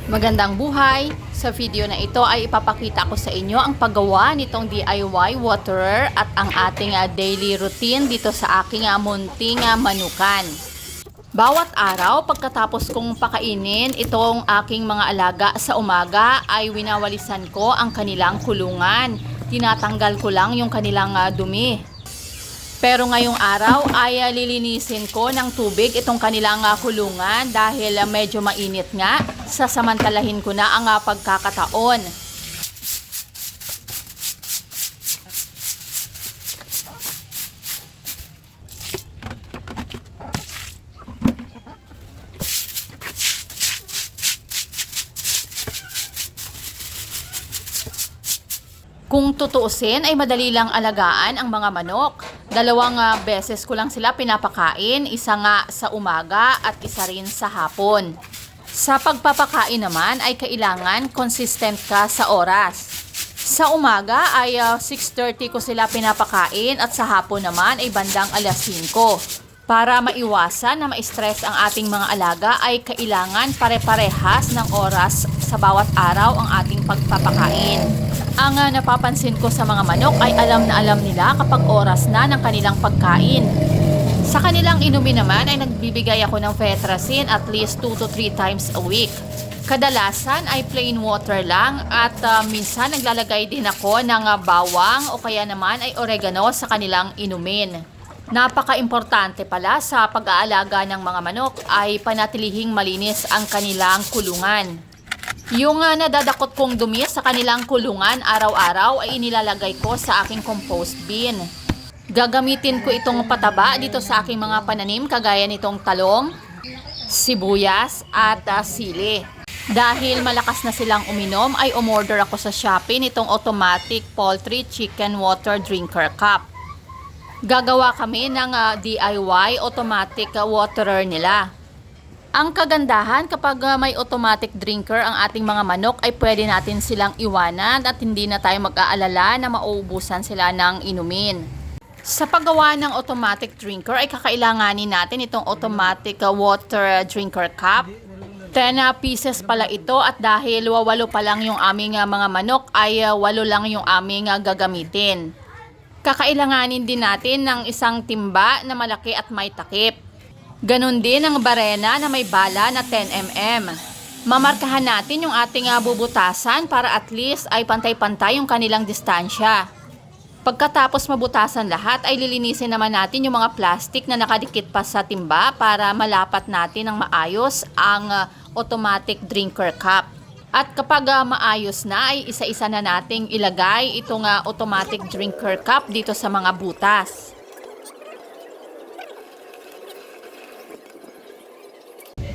Magandang buhay! Sa video na ito ay ipapakita ko sa inyo ang paggawa nitong DIY waterer at ang ating daily routine dito sa aking munting manukan. Bawat araw pagkatapos kong pakainin itong aking mga alaga sa umaga ay winawalisan ko ang kanilang kulungan. Tinatanggal ko lang yung kanilang dumi. Pero ngayong araw ay lilinisin ko ng tubig itong kanilang kulungan dahil medyo mainit nga. Sasamantalahin ko na ang pagkakataon. Kung tutuusin ay madali lang alagaan ang mga manok. Dalawang beses ko lang sila pinapakain, isa nga sa umaga at isa rin sa hapon. Sa pagpapakain naman ay kailangan consistent ka sa oras. Sa umaga ay 6:30 ko sila pinapakain at sa hapon naman ay bandang alas 5. Para maiwasan na ma-stress ang ating mga alaga ay kailangan pare-parehas ng oras sa bawat araw ang ating pagpapakain. Ang napapansin ko sa mga manok ay alam na alam nila kapag oras na ng kanilang pagkain. Sa kanilang inumin naman ay nagbibigay ako ng Vetracin at least 2 to 3 times a week. Kadalasan ay plain water lang at minsan naglalagay din ako ng bawang o kaya naman ay oregano sa kanilang inumin. Napaka-importante pala sa pag-aalaga ng mga manok ay panatilihing malinis ang kanilang kulungan. Yung nadadakot kong dumi sa kanilang kulungan araw-araw ay inilalagay ko sa aking compost bin. Gagamitin ko itong pataba dito sa aking mga pananim kagaya nitong talong, sibuyas at sili. Dahil malakas na silang uminom ay umorder ako sa Shopee nitong automatic poultry chicken water drinker cup. Gagawa kami ng DIY automatic waterer nila. Ang kagandahan kapag may automatic drinker ang ating mga manok ay pwede natin silang iwanan at hindi na tayo mag-aalala na mauubusan sila ng inumin. Sa paggawa ng automatic drinker ay kakailanganin natin itong automatic water drinker cup. 10 pieces pala ito at dahil 8 pa lang yung aming mga manok ay 8 lang yung aming gagamitin. Kakailanganin din natin ng isang timba na malaki at may takip. Ganon din ang barena na may bala na 10 mm. Mamarkahan natin yung ating bubutasan para at least ay pantay-pantay yung kanilang distansya. Pagkatapos mabutasan lahat ay lilinisin naman natin yung mga plastic na nakadikit pa sa timba para malapat natin ng maayos ang automatic drinker cup. At kapag maayos na ay isa-isa na nating ilagay itong automatic drinker cup dito sa mga butas.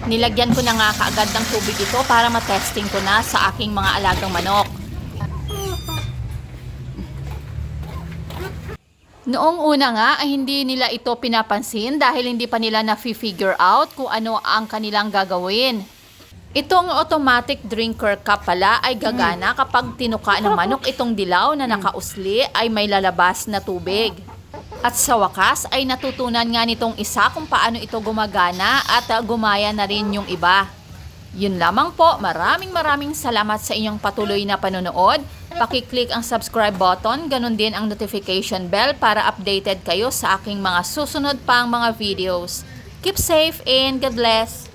Nilagyan ko na nga kaagad ng tubig ito para matesting ko na sa aking mga alagang manok. Noong una nga ay hindi nila ito pinapansin dahil hindi pa nila na-figure out kung ano ang kanilang gagawin. Itong automatic drinker cup pala ay gagana kapag tinuka ng manok itong dilaw na nakausli ay may lalabas na tubig. At sa wakas ay natutunan nga nitong isa kung paano ito gumagana at gumaya na rin yung iba. Yun lamang po, maraming salamat sa inyong patuloy na panonood. Paki-click ang subscribe button, ganun din ang notification bell para updated kayo sa aking mga susunod pang mga videos. Keep safe and God bless!